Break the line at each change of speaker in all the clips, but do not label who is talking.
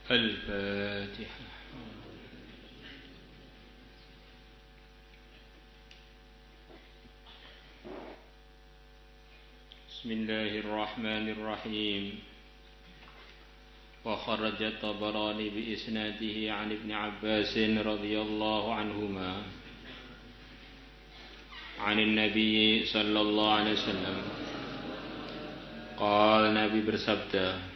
الفاتحة. بسم الله الرحمن الرحيم. وخرج الطبراني بإسناده عن ابن عباس رضي الله عنهما عن النبي صلى الله عليه وسلم قال, Nabi bersabda,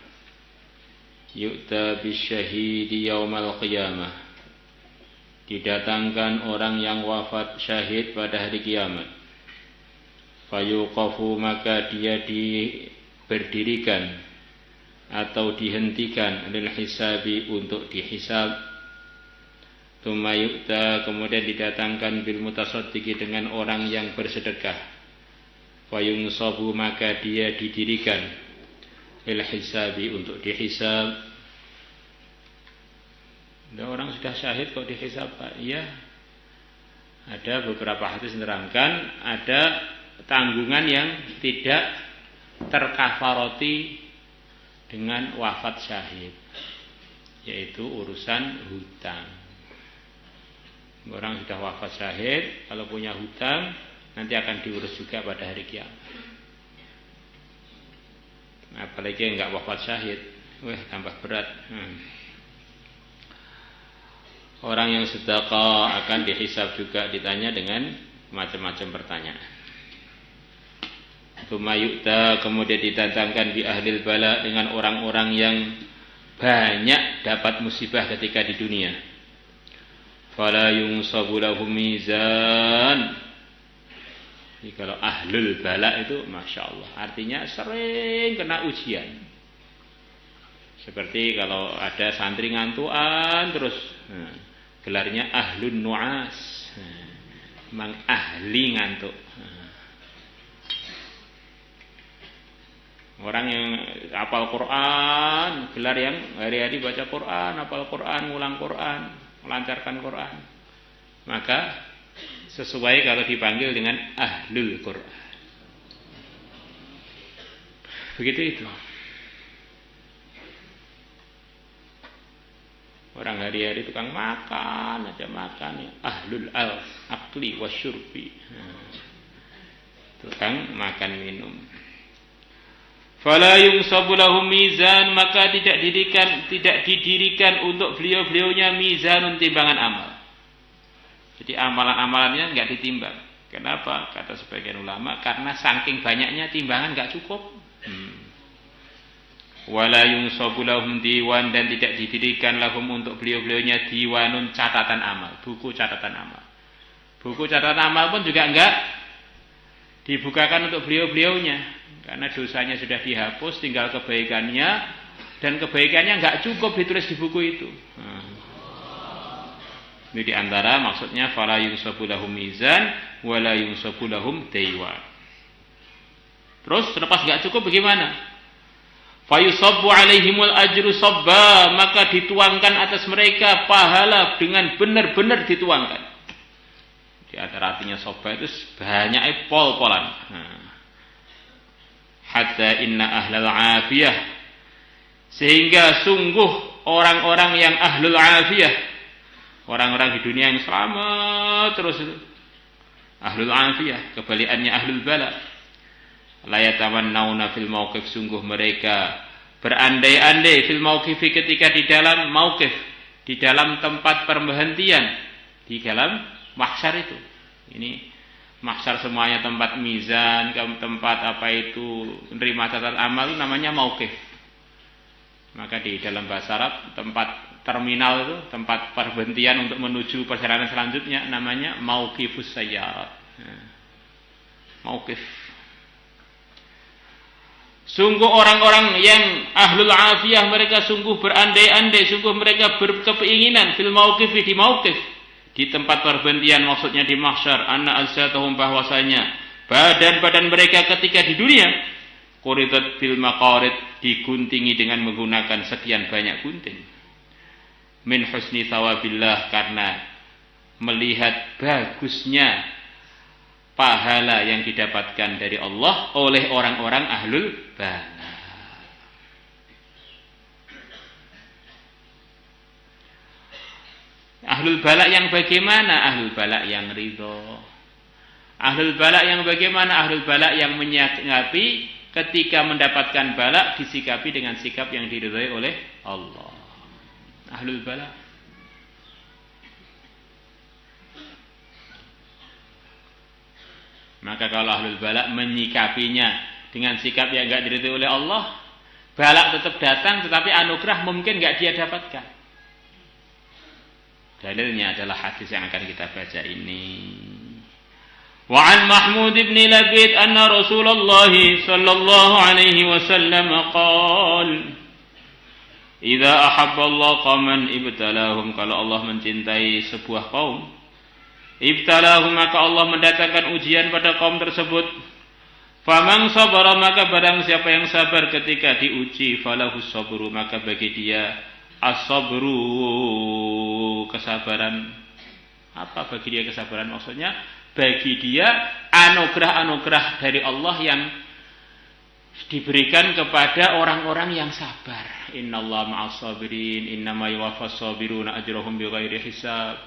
yu'ta bisyahidi yaumal qiyamah, didatangkan orang yang wafat syahid pada hari kiamat. Fayuqafu, maka dia berdirikan atau dihentikan, lil hisabi, untuk dihisab. Tsumma yu'ta, kemudian didatangkan bil mutasaddiqi, dengan orang yang bersedekah. Fayunsabu, maka dia didirikan, lil hisabi, untuk dihisab. Ada orang sudah syahid kok dihisab, Pak? Iya. Ada beberapa hadis menerangkan ada tanggungan yang tidak terkafaroti dengan wafat syahid, yaitu urusan hutang. Orang sudah wafat syahid, kalau punya hutang nanti akan diurus juga pada hari kiamat. Apalagi yang enggak wafat syahid, tambah berat. Orang yang sedekah akan dihisab juga, ditanya dengan macam-macam pertanyaan. Tsumma yu'ta, kemudian didatangkan bi ahlil bala, dengan orang-orang yang banyak dapat musibah ketika di dunia. Fala yunsabu lahum mizan. Jadi kalau ahlul bala itu Masya Allah, artinya sering kena ujian. Seperti kalau ada santri ngantuan terus, gelarnya ahlun nu'as, memang ahli ngantuk. Orang yang hafal Quran, gelar yang hari-hari baca Quran, hafal Quran, ngulang Quran, melancarkan Quran, maka sesuai kalau dipanggil dengan ahlul Quran. Begitu itu. Orang hari-hari tukang makan aja makan, ya. Ahlul akli wasyurbi, tukang makan minum. Fala yunsabu lahum mizan, maka tidak didirikan untuk beliau-beliaunya mizanun, timbangan amal. Jadi amalan-amalannya enggak ditimbang. Kenapa? Kata sebagian ulama, karena saking banyaknya timbangan enggak cukup. Wala yunsabu lahum diwan, dan tidak didirikan lahum untuk beliau-beliaunya diwanun, catatan amal, buku catatan amal. Buku catatan amal pun juga enggak dibukakan untuk beliau-beliaunya, karena dosanya sudah dihapus, tinggal kebaikannya, dan kebaikannya enggak cukup ditulis di buku itu. Ini diantara maksudnya fala yunsabu lahum mizan wala yunsabu lahum diwan. Terus selepas enggak cukup bagaimana? Fayusabbu alaihimul ajru sabba, maka dituangkan atas mereka pahala dengan benar-benar dituangkan. Di antara artinya sabba itu banyak pol-polan. Hatta inna ahlal afiyah, sehingga sungguh orang-orang yang ahlul afiyah, orang-orang di dunia yang selamat terus itu, ahlul afiyah, kebalikannya ahlul bala. La yatamannawna fil mauqif, sungguh mereka berandai-andai fil mauqifi, ketika di dalam mauqif, di dalam tempat perhentian, di dalam mahsyar itu. Ini mahsyar semuanya tempat mizan, tempat apa itu, menerima catatan amal, namanya mauqif. Maka di dalam bahasa Arab tempat terminal itu, tempat perhentian untuk menuju perjalanan selanjutnya, namanya mauqifus sayyarat. Mauqif. Sungguh orang-orang yang ahlul afiyah, mereka sungguh berandai-andai, sungguh mereka berkeinginan fil mauqifi, di mauqif, di tempat perhentian, maksudnya di mahsyar, anna alsatahum, bahwasanya badan-badan mereka ketika di dunia quridat bil maqarid, diguntingi dengan menggunakan sekian banyak gunting. Min husni thawabillah, karena melihat bagusnya pahala yang didapatkan dari Allah oleh orang-orang ahlul bala. Ahlul balak yang bagaimana? Ahlul balak yang ridho. Ahlul balak yang bagaimana? Ahlul balak yang menyikapi ketika mendapatkan balak disikapi dengan sikap yang diridhai oleh Allah. Ahlul balak. Maka kalau ahlul balak menyikapinya dengan sikap yang enggak diridhai oleh Allah, balak tetap datang tetapi anugerah mungkin enggak dia dapatkan. Dalilnya adalah hadis yang akan kita baca ini. Wa an Mahmud ibn Labid anna Rasulullah sallallahu alaihi wasallam qala idza ahabba Allah qauman ibtalahum, kalau Allah mencintai sebuah kaum, ibtalahum maka Allah mendatangkan ujian pada kaum tersebut. Faman sabara maka barang siapa yang sabar ketika diuji, falahus sabru maka bagi dia as-sabru kesabaran. Apa bagi dia kesabaran? Maksudnya bagi dia anugerah-anugerah dari Allah yang diberikan kepada orang-orang yang sabar. Innallaha ma'as sabirin, innama yuwaffas sabiruna ajrahum bighairi hisab.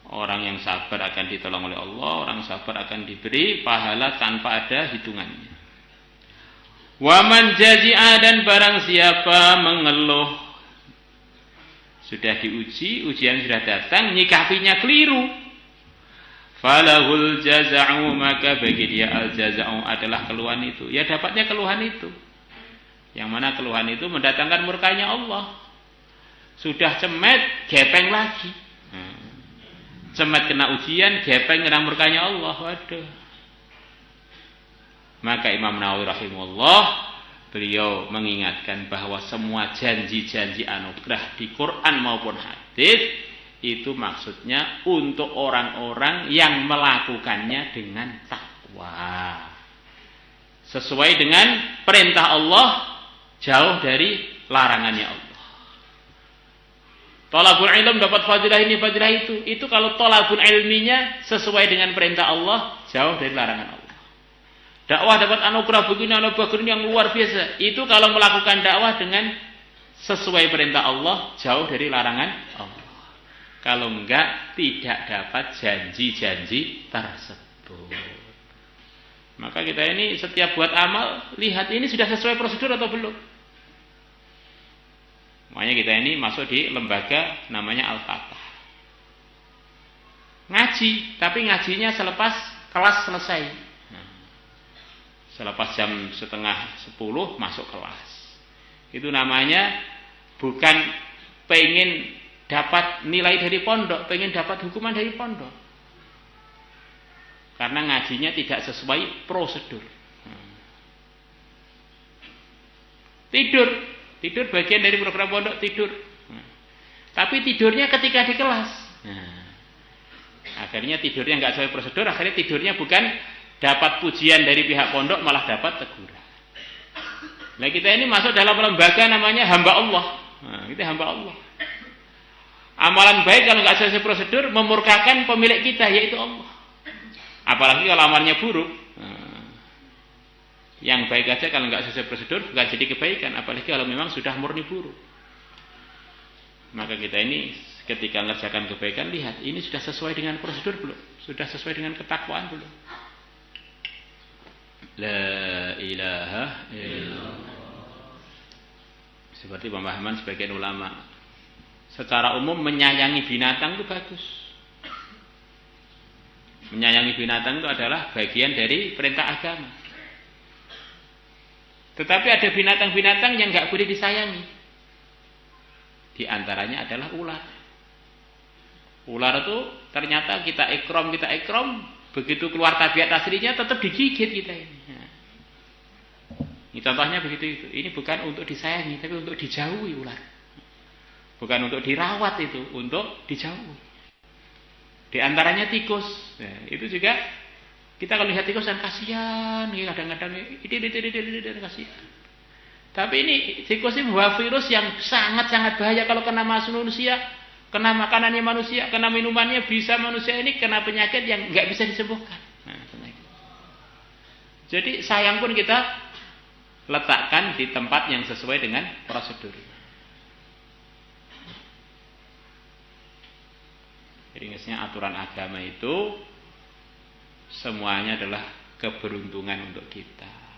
Orang yang sabar akan ditolong oleh Allah, orang sabar akan diberi pahala tanpa ada hitungannya. Wa man jazi'a, dan barang siapa mengeluh, sudah diuji, ujian sudah datang, nyikapinya keliru, falahul jaza'u maka bagi dia al jaza'u adalah keluhan itu. Ya dapatnya keluhan itu. Yang mana keluhan itu mendatangkan murkanya Allah. Sudah cemet, gepeng lagi. Cemet kena ujian, gepeng kena murkanya Allah. Waduh. Maka Imam Nawawi rahimahullah, beliau mengingatkan bahwa semua janji-janji anugerah di Quran maupun hadis itu maksudnya untuk orang-orang yang melakukannya dengan takwa. Sesuai dengan perintah Allah, jauh dari larangannya Allah. Thalabul ilm dapat fadilah ini, fadilah itu. Itu kalau thalabul ilminya sesuai dengan perintah Allah, jauh dari larangan Allah. Dakwah dapat anugerah begini, anugerah begini yang luar biasa. Itu kalau melakukan dakwah dengan sesuai perintah Allah, jauh dari larangan Allah. Kalau enggak, tidak dapat janji-janji tersebut. Maka kita ini setiap buat amal, lihat ini sudah sesuai prosedur atau belum. Makanya kita ini masuk di lembaga namanya Al-Fatah. Ngaji, tapi ngajinya selepas kelas selesai. Selepas jam 9:30 masuk kelas. Itu namanya bukan pengen dapat nilai dari pondok, pengen dapat hukuman dari pondok. Karena ngajinya tidak sesuai prosedur. Tidur bagian dari program pondok, tidur. Tapi tidurnya ketika di kelas. Akhirnya tidurnya nggak sesuai prosedur, akhirnya tidurnya bukan dapat pujian dari pihak pondok, malah dapat teguran. Nah kita ini masuk dalam lembaga namanya hamba Allah. Kita hamba Allah. Amalan baik kalau nggak sesuai prosedur memurkakan pemilik kita, yaitu Allah. Apalagi kalau amalnya buruk. Yang baik aja kalau nggak sesuai prosedur nggak jadi kebaikan, apalagi kalau memang sudah murni buruk. Maka kita ini ketika mengerjakan kebaikan, lihat ini sudah sesuai dengan prosedur belum? Sudah sesuai dengan ketakwaan belum? La ilaha illallah. Seperti pemahaman sebagian ulama, secara umum menyayangi binatang itu bagus. Menyayangi binatang itu adalah bagian dari perintah agama. Tetapi ada binatang-binatang yang nggak boleh disayangi. Di antaranya adalah ular. Ular itu ternyata kita ikram, begitu keluar tabiat aslinya tetap digigit kita ini. Ini contohnya begitu itu. Ini bukan untuk disayangi, tapi untuk dijauhi ular. Bukan untuk dirawat itu, untuk dijauhi. Di antaranya tikus. Nah, itu juga kita kalau lihat tikus kan kasihan, kadang-kadang ini kasihan. Tapi ini tikus ini membawa virus yang sangat-sangat bahaya kalau kena manusia, kena makanannya manusia, kena minumannya, bisa manusia ini kena penyakit yang nggak bisa disembuhkan. Nah, jadi sayang pun kita letakkan di tempat yang sesuai dengan prosedur. Jadi ingatnya aturan agama itu semuanya adalah keberuntungan untuk kita.